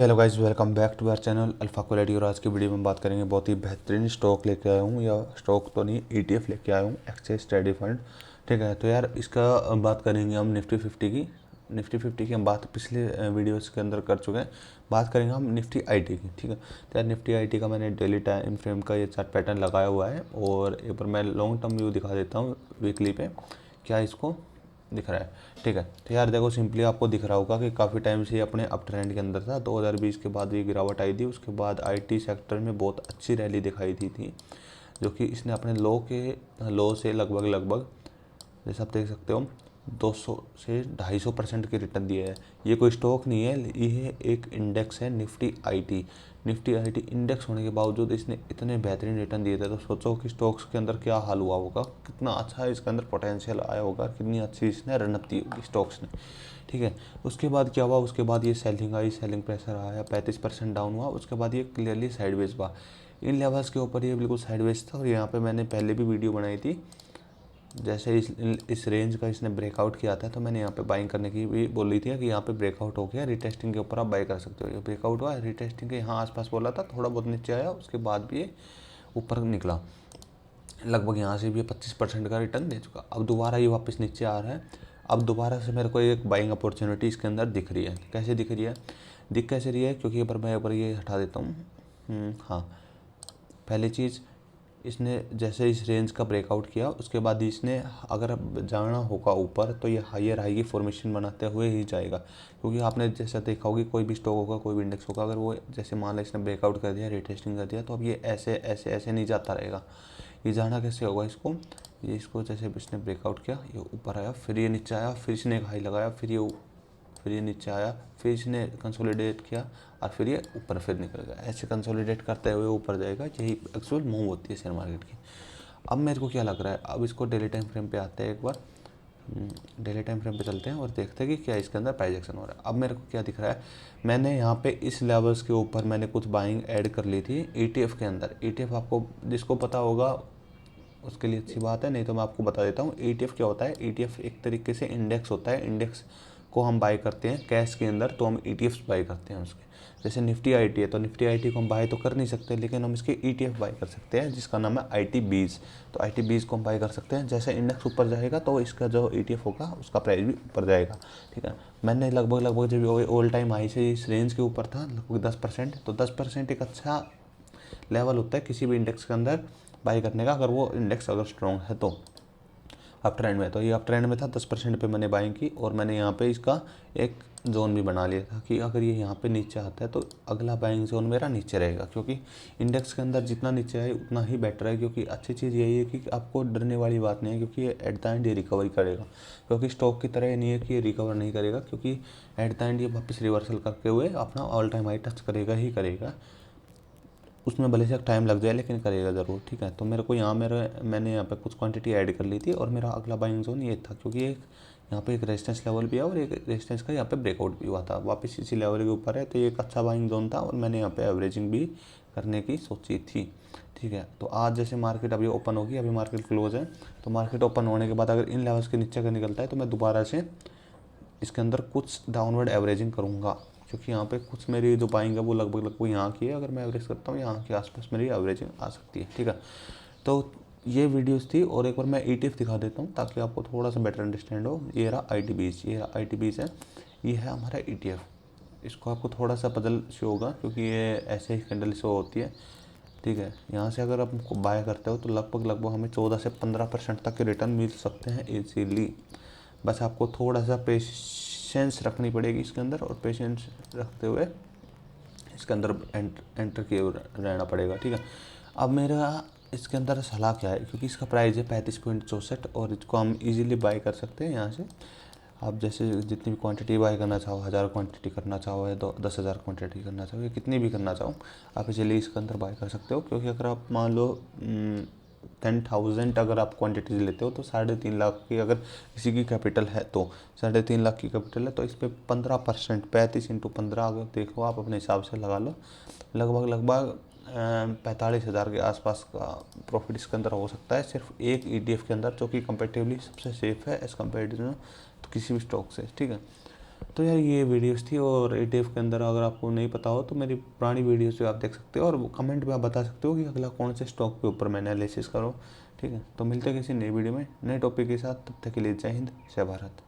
Hello guys, welcome back to our channel alpha quality. और आज की वीडियो में बात करेंगे बहुत ही बेहतरीन स्टॉक लेके आया हूँ, या स्टॉक तो नहीं, ईटीएफ लेके आया हूँ, एक्सचेंज ट्रेडेड फंड। ठीक है, तो यार इसका बात करेंगे हम निफ्टी 50 की। निफ्टी 50 की हम बात पिछले वीडियोस के अंदर कर चुके हैं। बात करेंगे हम निफ्टी आईटी की। ठीक है, तो यार निफ्टी आईटी का मैंने डेली टाइम फ्रेम का ये चार्ट पैटर्न लगाया हुआ है, और एक बार मैं लॉन्ग टर्म व्यू दिखा देता हूँ वीकली पे, क्या इसको दिख रहा है। ठीक है, तो यार देखो, सिंपली आपको दिख रहा होगा कि काफ़ी टाइम से ये अपने अप ट्रेंड के अंदर था। 2020 के बाद ये गिरावट आई थी, उसके बाद आईटी सेक्टर में बहुत अच्छी रैली दिखाई दी थी, जो कि इसने अपने लो से लगभग जैसे आप देख सकते हो 200 से 250% के रिटर्न दिए है। ये कोई स्टॉक नहीं है, ये एक इंडेक्स है Nifty IT. Nifty IT index होने के बावजूद इसने इतने बेहतरीन रिटर्न दिए थे, तो सोचो कि स्टॉक्स के अंदर क्या हाल हुआ होगा, कितना अच्छा इसके अंदर पोटेंशियल आया होगा, कितनी अच्छी इसने रनअप दी होगी स्टॉक्स ने। ठीक है, उसके बाद क्या हुआ, उसके बाद ये सेलिंग आई, सेलिंग प्रेशर आया, 35% डाउन हुआ। उसके बाद ये क्लियरली साइडवेज हुआ। इन लेवल्स के ऊपर ये बिल्कुल साइडवेज था, और यहाँ पे मैंने पहले भी वीडियो बनाई थी। जैसे इस रेंज का इसने ब्रेकआउट किया था, तो मैंने यहाँ पे बाइंग करने की भी बोली थी कि यहाँ पे ब्रेकआउट हो गया, रिटेस्टिंग के ऊपर आप बाई कर सकते हो। ये ब्रेकआउट हुआ, रिटेस्टिंग के यहाँ आसपास बोला था, थोड़ा बहुत नीचे आया, उसके बाद भी ये ऊपर निकला। लगभग यहाँ से भी 25% का रिटर्न दे चुका। अब दोबारा ये वापस नीचे आ रहा है। अब दोबारा से मेरे को एक बाइंग अपॉर्चुनिटी इसके अंदर दिख रही है। कैसे दिख रही है, दिख कैसे रही है, क्योंकि मैं एक बार ये हटा देता हूँ। हाँ, पहली चीज़, इसने जैसे इस रेंज का ब्रेकआउट किया, उसके बाद इसने अगर जाना होगा ऊपर, तो ये हायर हाई की फॉर्मेशन बनाते हुए ही जाएगा। क्योंकि आपने जैसा देखा होगा, कोई भी स्टॉक होगा, कोई भी इंडेक्स होगा, अगर वो जैसे मान लो इसने ब्रेकआउट कर दिया, रिटेस्टिंग कर दिया, तो अब ये ऐसे ऐसे ऐसे नहीं जाता रहेगा। ये जाना कैसे होगा इसको, ये इसको जैसे इसने ब्रेकआउट किया, ये ऊपर आया, फिर ये नीचे आया, फिर इसने एक हाई लगाया, फिर ये नीचे आया, फिर इसने कंसोलिडेट किया, और फिर ये ऊपर फिर निकल गया। ऐसे कंसोलिडेट करते हुए ऊपर जाएगा। यही एक्चुअल मूव होती है शेयर मार्केट की। अब मेरे को क्या लग रहा है, अब इसको डेली टाइम फ्रेम पे आते हैं एक बार। डेली टाइम फ्रेम पे चलते हैं और देखते हैं कि क्या इसके अंदर प्राइस एक्शन हो रहा है। अब मेरे को क्या दिख रहा है, मैंने यहाँ पे इस लेवल्स के ऊपर मैंने कुछ बाइंग ऐड कर ली थी ईटीएफ के अंदर। ईटीएफ आपको जिसको पता होगा उसके लिए अच्छी बात है, नहीं तो मैं आपको बता देता हूँ ईटीएफ क्या होता है। ईटीएफ एक तरीके से इंडेक्स होता है। इंडेक्स को हम बाय करते हैं कैश के अंदर, तो हम ईटीएफ्स बाय करते हैं उसके। जैसे निफ्टी आईटी है, तो निफ्टी आईटी को हम बाय तो कर नहीं सकते, लेकिन हम इसके ईटीएफ बाय कर सकते हैं, जिसका नाम है आईटी बीज। तो आईटी बीज को हम बाय कर सकते हैं। जैसे इंडेक्स ऊपर जाएगा, तो इसका जो ईटीएफ होगा उसका प्राइस भी ऊपर जाएगा। ठीक है, मैंने लगभग जब ऑल टाइम हाई से इस रेंज के ऊपर था, लगभग 10%। तो 10% एक अच्छा लेवल होता है किसी भी इंडेक्स के अंदर बाई करने का, अगर वो इंडेक्स अगर स्ट्रॉन्ग है तो। अप ट्रेंड में, तो ये अप ट्रेंड में था, 10% पे मैंने बाइंग की, और मैंने यहाँ पे इसका एक जोन भी बना लिया था कि अगर ये यहाँ पे नीचे आता है, तो अगला बाइंग जोन मेरा नीचे रहेगा। क्योंकि इंडेक्स के अंदर जितना नीचे आए उतना ही बेटर है। क्योंकि अच्छी चीज़ यही है कि आपको डरने वाली बात नहीं है, क्योंकि ये एट द एंड ये रिकवरी करेगा। क्योंकि स्टॉक की तरह ये नहीं है कि ये रिकवर नहीं करेगा, क्योंकि एट द एंड ये वापस रिवर्सल करते हुए अपना ऑल टाइम हाई टच करेगा ही करेगा। उसमें भले से टाइम लग जाए, लेकिन करेगा ज़रूर। ठीक है, तो मेरे को यहाँ मैंने यहाँ पे कुछ क्वांटिटी ऐड कर ली थी, और मेरा अगला बाइंग जोन ये था। क्योंकि एक यहाँ पे एक रेजिस्टेंस लेवल भी है, और एक रेजिस्टेंस का यहाँ पे ब्रेकआउट भी हुआ था, वापस इसी लेवल के ऊपर है, तो ये एक अच्छा बाइंग जोन था, और मैंने यहाँ पे एवरेजिंग भी करने की सोची थी। ठीक है, तो आज जैसे मार्केट अभी ओपन होगी, अभी मार्केट क्लोज है, तो मार्केट ओपन होने के बाद अगर इन लेवल्स के नीचे का निकलता है, तो मैं दोबारा से इसके अंदर कुछ डाउनवर्ड एवरेजिंग करूँगा। क्योंकि यहाँ पे कुछ मेरी जो बाइंग है वो लगभग यहाँ की है। अगर मैं एवरेज करता हूँ, यहाँ के आसपास मेरी एवरेजिंग आ सकती है। ठीक है, तो ये वीडियोस थी, और एक बार मैं ईटीएफ दिखा देता हूँ ताकि आपको थोड़ा सा बेटर अंडरस्टैंड हो। ये रहा आईटीबीज, ये आईटीबीज है, ये है हमारा ईटीएफ। इसको आपको थोड़ा सा पजल शो होगा, क्योंकि ये ऐसे ही कैंडल शो होती है। ठीक है, यहाँ से अगर आप बाय करते हो, तो लगभग हमें 14 से 15% तक के रिटर्न मिल सकते हैं इजीली। बस आपको थोड़ा सा पेशेंस रखनी पड़ेगी इसके अंदर, और पेशेंस रखते हुए इसके अंदर एंटर किए रहना पड़ेगा। ठीक है, अब मेरा इसके अंदर सलाह क्या है, क्योंकि इसका प्राइस है 35.64, और इसको हम इजीली बाय कर सकते हैं यहाँ से। आप जैसे जितनी भी क्वांटिटी बाय करना चाहो, 1000 क्वांटिटी करना चाहो, या 10,000 क्वांटिटी करना चाहो, या कितनी भी करना चाहो, आप इजीली इसके अंदर बाय कर सकते हो। क्योंकि अगर आप मान लो 10,000 अगर आप क्वांटिटीज लेते हो, तो 3.5 लाख की अगर किसी की कैपिटल है, तो 3.5 लाख की कैपिटल है, तो इस पर 15%, 35 × 15 अगर देखो आप अपने हिसाब से लगा लो, लगभग 45,000 के आसपास का प्रॉफिट इसके अंदर हो सकता है, सिर्फ एक ईटीएफ के अंदर, जो कि कंपेरेटिवली सबसे सेफ है एज़ कम्पेयर टू किसी भी स्टॉक से। ठीक है, तो यार ये वीडियोस थी, और ETF के अंदर अगर आपको नहीं पता हो तो मेरी पुरानी वीडियोस पे आप देख सकते हो, और कमेंट में आप बता सकते हो कि अगला कौन से स्टॉक के ऊपर मैं एनालिसिस करूँ। ठीक है, तो मिलते हैं किसी नई वीडियो में नए टॉपिक के साथ, तब तक के लिए जय हिंद जय भारत।